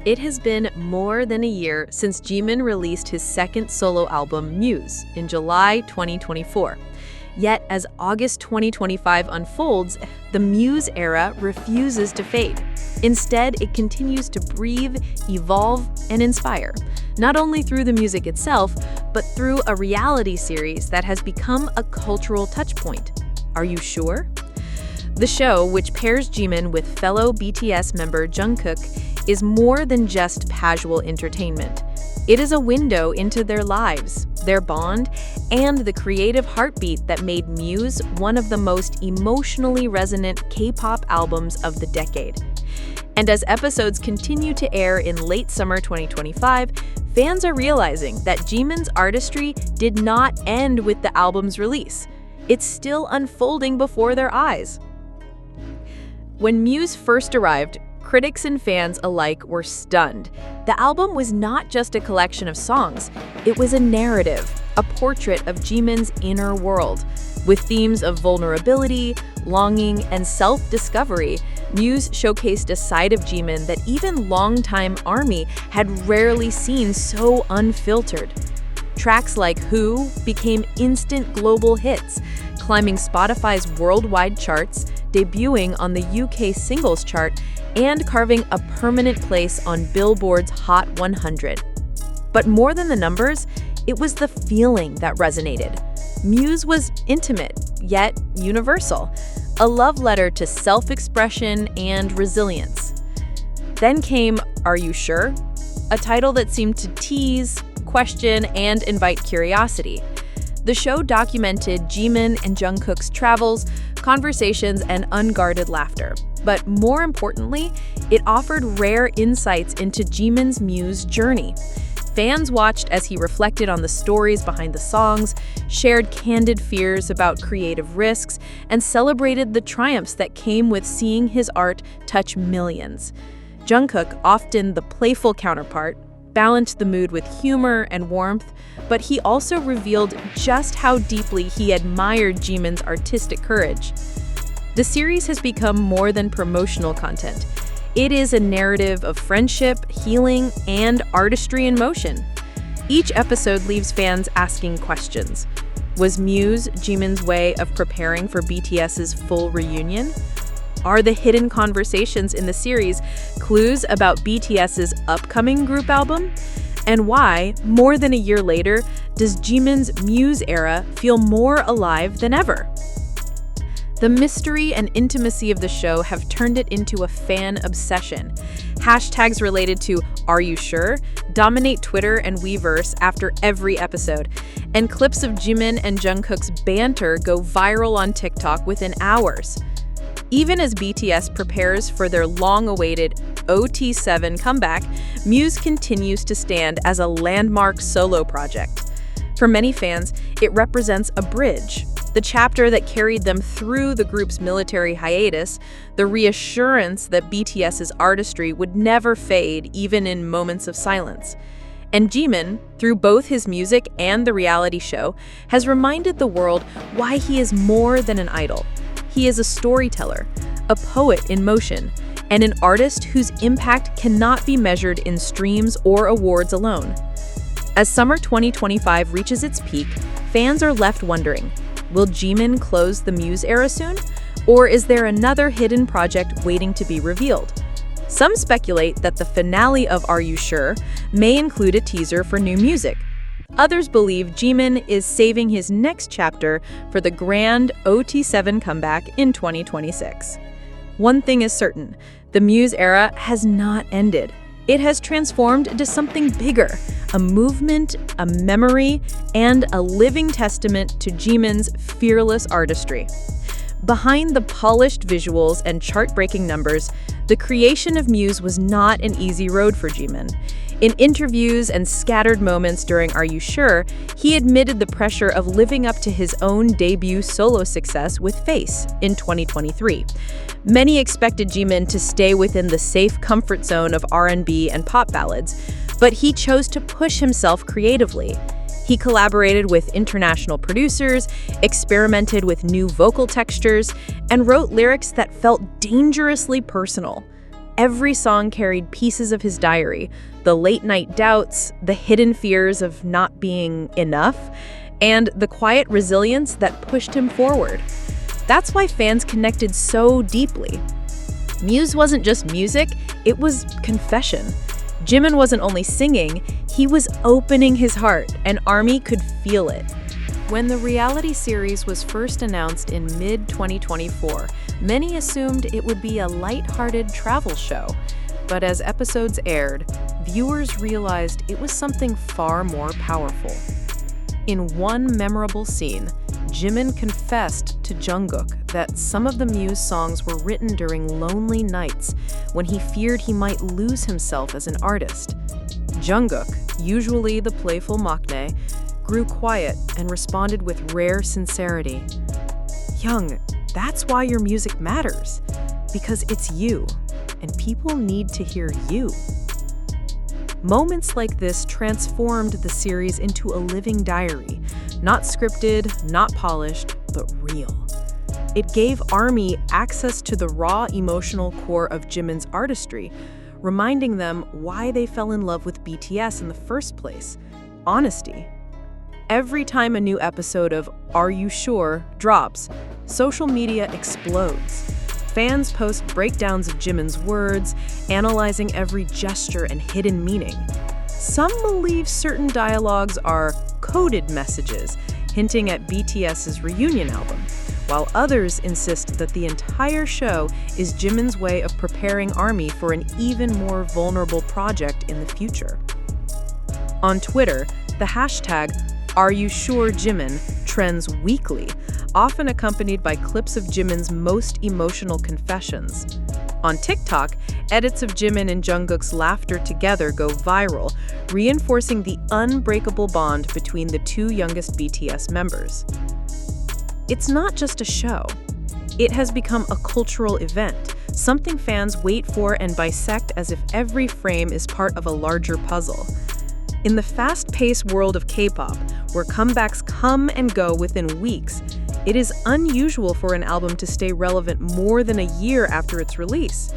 It has been more than a year since Jimin released his second solo album, Muse, in July 2024. Yet, as August 2025 unfolds, the Muse era refuses to fade. Instead, it continues to breathe, evolve, and inspire, not only through the music itself, but through a reality series that has become a cultural touchpoint. Are you sure? The show, which pairs Jimin with fellow BTS member Jungkook, is more than just casual entertainment. It is a window into their lives, their bond, and the creative heartbeat that made Muse one of the most emotionally resonant K-pop albums of the decade. And as episodes continue to air in late summer 2025, fans are realizing that Jimin's artistry did not end with the album's release. It's still unfolding before their eyes. When Muse first arrived, critics and fans alike were stunned. The album was not just a collection of songs, it was a narrative, a portrait of Jimin's inner world. With themes of vulnerability, longing, and self-discovery, Muse showcased a side of Jimin that even longtime ARMY had rarely seen so unfiltered. Tracks like Who became instant global hits, climbing Spotify's worldwide charts, debuting on the UK singles chart, and carving a permanent place on Billboard's Hot 100. But more than the numbers, it was the feeling that resonated. Muse was intimate, yet universal, a love letter to self-expression and resilience. Then came Are You Sure? A title that seemed to tease, question, and invite curiosity. The show documented Jimin and Jungkook's travels, conversations, and unguarded laughter. But more importantly, it offered rare insights into Jimin's Muse journey. Fans watched as he reflected on the stories behind the songs, shared candid fears about creative risks, and celebrated the triumphs that came with seeing his art touch millions. Jungkook, often the playful counterpart, balanced the mood with humor and warmth, but he also revealed just how deeply he admired Jimin's artistic courage. The series has become more than promotional content. It is a narrative of friendship, healing, and artistry in motion. Each episode leaves fans asking questions. Was Muse Jimin's way of preparing for BTS's full reunion? Are the hidden conversations in the series clues about BTS's upcoming group album? And why, more than a year later, does Jimin's Muse era feel more alive than ever? The mystery and intimacy of the show have turned it into a fan obsession. Hashtags related to Are You Sure? Dominate Twitter and Weverse after every episode, and clips of Jimin and Jungkook's banter go viral on TikTok within hours. Even as BTS prepares for their long-awaited OT7 comeback, Muse continues to stand as a landmark solo project. For many fans, it represents a bridge, the chapter that carried them through the group's military hiatus, the reassurance that BTS's artistry would never fade even in moments of silence. And Jimin, through both his music and the reality show, has reminded the world why he is more than an idol. He is a storyteller, a poet in motion, and an artist whose impact cannot be measured in streams or awards alone. As summer 2025 reaches its peak, fans are left wondering, will Jimin close the Muse era soon? Or is there another hidden project waiting to be revealed? Some speculate that the finale of Are You Sure? May include a teaser for new music. Others believe Jimin is saving his next chapter for the grand OT7 comeback in 2026. One thing is certain, the Muse era has not ended. It has transformed into something bigger, a movement, a memory, and a living testament to Jimin's fearless artistry. Behind the polished visuals and chart-breaking numbers, the creation of Muse was not an easy road for Jimin. In interviews and scattered moments during Are You Sure?, he admitted the pressure of living up to his own debut solo success with Face in 2023. Many expected Jimin to stay within the safe comfort zone of R&B and pop ballads, but he chose to push himself creatively. He collaborated with international producers, experimented with new vocal textures, and wrote lyrics that felt dangerously personal. Every song carried pieces of his diary, the late-night doubts, the hidden fears of not being enough, and the quiet resilience that pushed him forward. That's why fans connected so deeply. Muse wasn't just music, it was confession. Jimin wasn't only singing, he was opening his heart, and ARMY could feel it. When the reality series was first announced in mid-2024, many assumed it would be a light-hearted travel show. But as episodes aired, viewers realized it was something far more powerful. In one memorable scene, Jimin confessed to Jungkook that some of the Muse songs were written during lonely nights when he feared he might lose himself as an artist. Jungkook, usually the playful maknae, grew quiet and responded with rare sincerity. "Young, that's why your music matters, because it's you, and people need to hear you." Moments like this transformed the series into a living diary, not scripted, not polished, but real. It gave ARMY access to the raw emotional core of Jimin's artistry, reminding them why they fell in love with BTS in the first place: honesty. Every time a new episode of Are You Sure drops, social media explodes. Fans post breakdowns of Jimin's words, analyzing every gesture and hidden meaning. Some believe certain dialogues are coded messages, hinting at BTS's reunion album, while others insist that the entire show is Jimin's way of preparing ARMY for an even more vulnerable project in the future. On Twitter, the hashtag #AreYouSureJimin trends weekly, often accompanied by clips of Jimin's most emotional confessions. On TikTok, edits of Jimin and Jungkook's laughter together go viral, reinforcing the unbreakable bond between the two youngest BTS members. It's not just a show. It has become a cultural event, something fans wait for and bisect as if every frame is part of a larger puzzle. In the fast-paced world of K-pop, where comebacks come and go within weeks, it is unusual for an album to stay relevant more than a year after its release.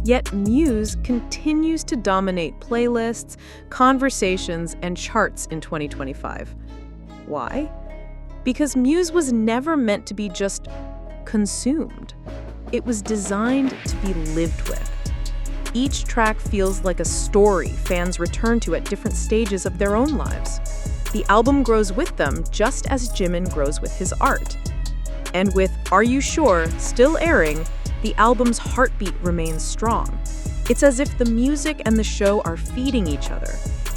Yet Muse continues to dominate playlists, conversations, and charts in 2025. Why? Because Muse was never meant to be just consumed. It was designed to be lived with. Each track feels like a story fans return to at different stages of their own lives. The album grows with them just as Jimin grows with his art. And with Are You Sure still airing, the album's heartbeat remains strong. It's as if the music and the show are feeding each other,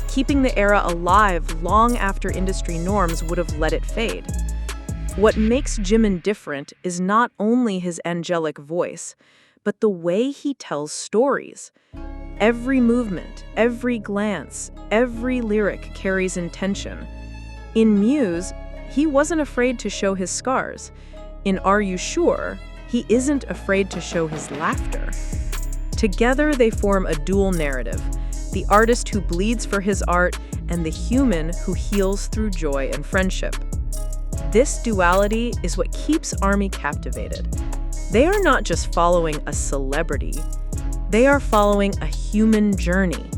keeping the era alive long after industry norms would have let it fade. What makes Jimin different is not only his angelic voice, but the way he tells stories. Every movement, every glance, every lyric carries intention. In Muse, he wasn't afraid to show his scars. In Are You Sure, he isn't afraid to show his laughter. Together, they form a dual narrative: the artist who bleeds for his art and the human who heals through joy and friendship. This duality is what keeps ARMY captivated. They are not just following a celebrity, they are following a human journey.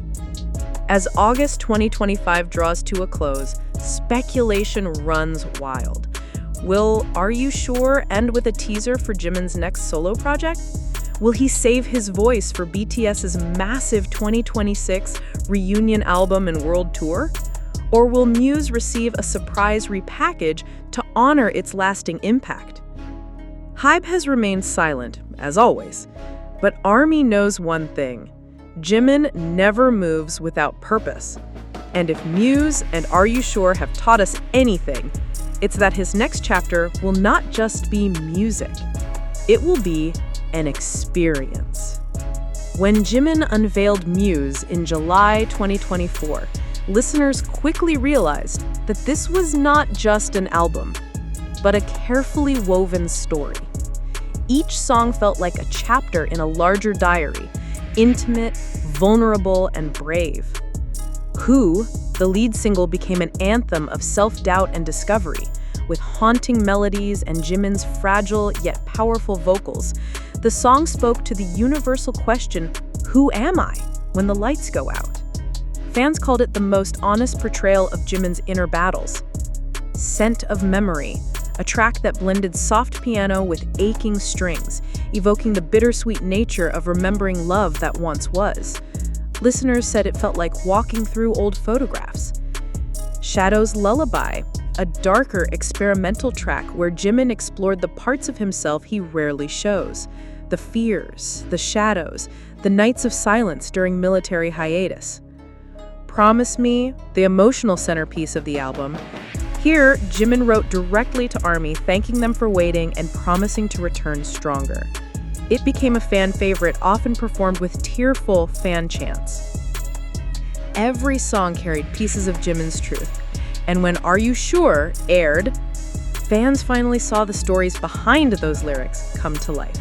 As August 2025 draws to a close, speculation runs wild. Will Are You Sure end with a teaser for Jimin's next solo project? Will he save his voice for BTS's massive 2026 reunion album and world tour? Or will Muse receive a surprise repackage to honor its lasting impact? Hype has remained silent, as always, but ARMY knows one thing: Jimin never moves without purpose. And if Muse and Are You Sure have taught us anything, it's that his next chapter will not just be music. It will be an experience. When Jimin unveiled Muse in July 2024, listeners quickly realized that this was not just an album, but a carefully woven story. Each song felt like a chapter in a larger diary, intimate, vulnerable, and brave. Who, the lead single, became an anthem of self-doubt and discovery, with haunting melodies and Jimin's fragile yet powerful vocals. The song spoke to the universal question, "Who am I?" when the lights go out. Fans called it the most honest portrayal of Jimin's inner battles. Scent of Memory, a track that blended soft piano with aching strings, evoking the bittersweet nature of remembering love that once was. Listeners said it felt like walking through old photographs. Shadow's Lullaby, a darker experimental track where Jimin explored the parts of himself he rarely shows. The fears, the shadows, the nights of silence during military hiatus. Promise Me, the emotional centerpiece of the album. Here, Jimin wrote directly to ARMY, thanking them for waiting and promising to return stronger. It became a fan favorite, often performed with tearful fan chants. Every song carried pieces of Jimin's truth, and when Are You Sure aired, fans finally saw the stories behind those lyrics come to life.